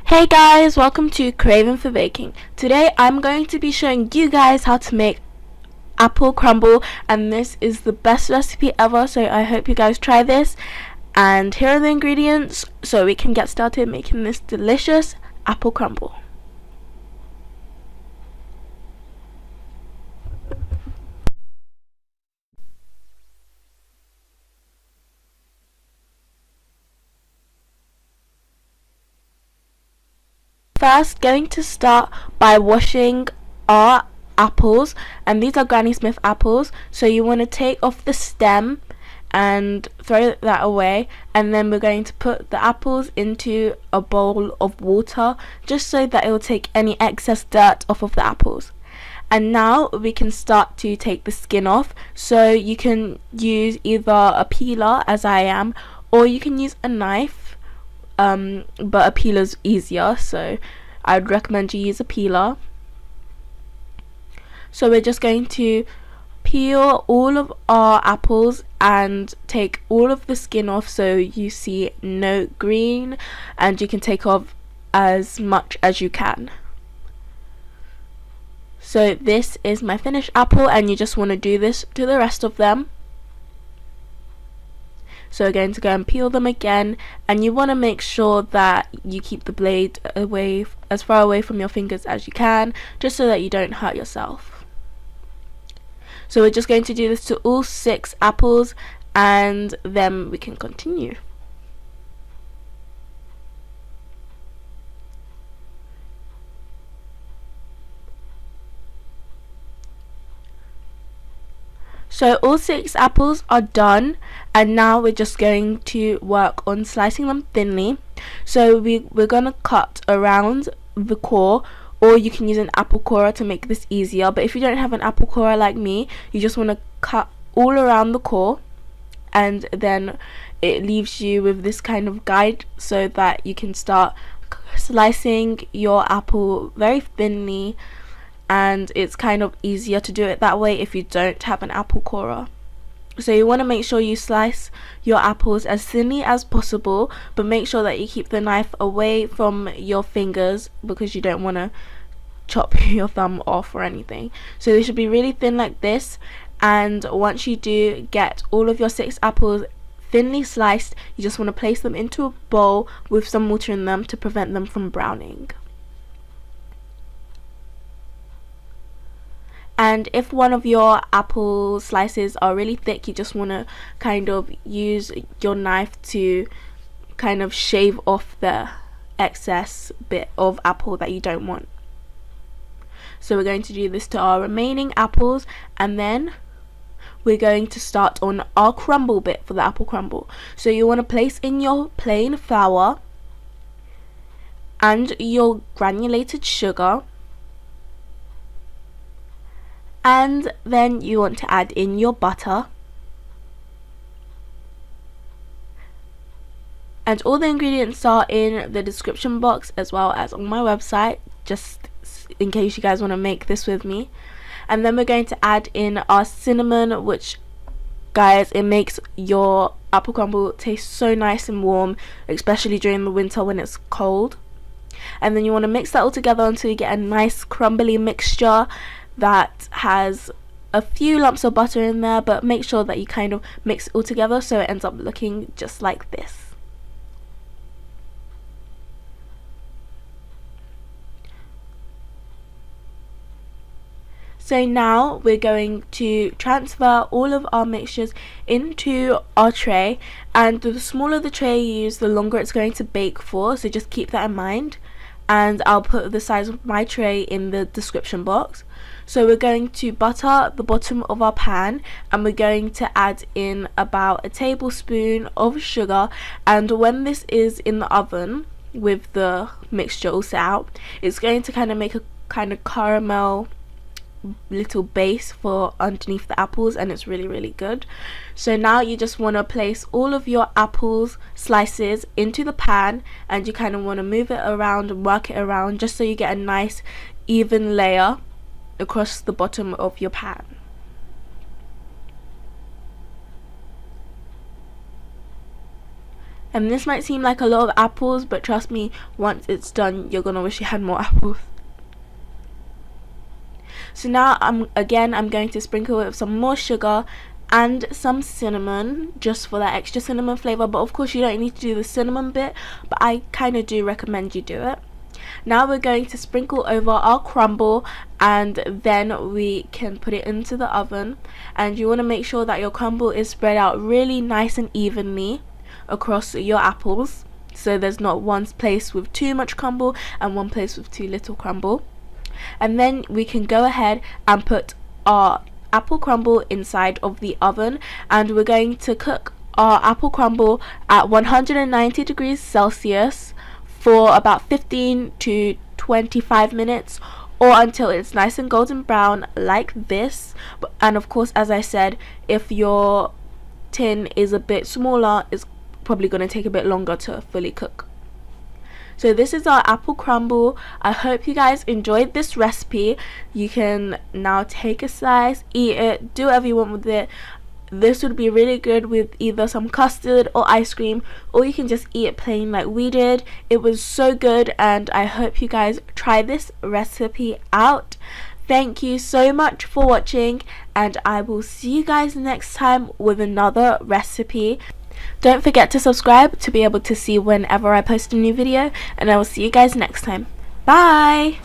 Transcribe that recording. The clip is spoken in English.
Hey guys, welcome to Craving for Baking. Today I'm going to be showing you guys how to make apple crumble, and this is the best recipe ever, so I hope you guys try this. And here are the ingredients so we can get started making this delicious apple crumble. First, going to start by washing our apples, and these are GrannySmith apples, so you want to take off the stem and throw that away, and then we're going to put the apples into a bowl of water just so that it will take any excess dirt off of the apples. And now we can start to take the skin off, so you can use either a peeler, as I am, or you can use a knife. But a peeler is easier, so I would recommend you use a peeler. So we're just going to peel all of our apples and take all of the skin off so you see no green, and you can take off as much as you can. So this is my finished apple, and you just want to do this to the rest of them. So we're going to go and peel them again, and you want to make sure that you keep the blade away, as far away from your fingers as you can, just so that you don't hurt yourself. So we're just going to do this to all 6 apples, and then we can continue. So all 6 apples are done, and now we're just going to work on slicing them thinly. So we're going to cut around the core, or you can use an apple corer to make this easier, but if you don't have an apple corer like me, you just want to cut all around the core, and then it leaves you with this kind of guide so that you can start slicing your apple very thinly, and it's kind of easier to do it that way if you don't have an apple corer. So you want to make sure you slice your apples as thinly as possible, but make sure that you keep the knife away from your fingers because you don't want to chop your thumb off or anything. So they should be really thin like this, and once you do get all of your 6 apples thinly sliced, you just want to place them into a bowl with some water in them to prevent them from browning. And if one of your apple slices are really thick, you just want to kind of use your knife to kind of shave off the excess bit of apple that you don't want. So we're going to do this to our remaining apples, and then we're going to start on our crumble bit for the apple crumble. So you want to place in your plain flour and your granulated sugar, and then you want to add in your butter, and all the ingredients are in the description box as well as on my website, just in case you guys want to make this with me. And then we're going to add in our cinnamon, which, guys, it makes your apple crumble taste so nice and warm, especially during the winter when it's cold. And then you want to mix that all together until you get a nice crumbly mixture that has a few lumps of butter in there, but make sure that you kind of mix it all together so it ends up looking just like this. So now we're going to transfer all of our mixtures into our tray, and the smaller the tray you use, the longer it's going to bake for, so just keep that in mind. And I'll put the size of my tray in the description box. So we're going to butter the bottom of our pan, and we're going to add in about a tablespoon of sugar, and when this is in the oven with the mixture all set out, it's going to kind of make a kind of caramel little base for underneath the apples, and it's really good. So now you just want to place all of your apples slices into the pan, and you kind of want to move it around and work it around just so you get a nice even layer across the bottom of your pan. And this might seem like a lot of apples, but trust me, once it's done, you're gonna wish you had more apples. So now I'm going to sprinkle it with some more sugar and some cinnamon, just for that extra cinnamon flavor. But of course you don't need to do the cinnamon bit, but I kind of do recommend you do it. Now we're going to sprinkle over our crumble, and then we can put it into the oven. And you want to make sure that your crumble is spread out really nice and evenly across your apples, so there's not one place with too much crumble and one place with too little crumble. And then we can go ahead and put our apple crumble inside of the oven, and we're going to cook our apple crumble at 190 degrees Celsius for about 15 to 25 minutes, or until it's nice and golden brown like this. And of course, as I said, if your tin is a bit smaller, it's probably going to take a bit longer to fully cook. So this is our apple crumble. I hope you guys enjoyed this recipe. You can now take a slice, eat it, do whatever you want with it. This would be really good with either some custard or ice cream, or you can just eat it plain like we did. It was so good, and I hope you guys try this recipe out. Thank you so much for watching, and I will see you guys next time with another recipe. Don't forget to subscribe to be able to see whenever I post a new video, and I will see you guys next time. Bye!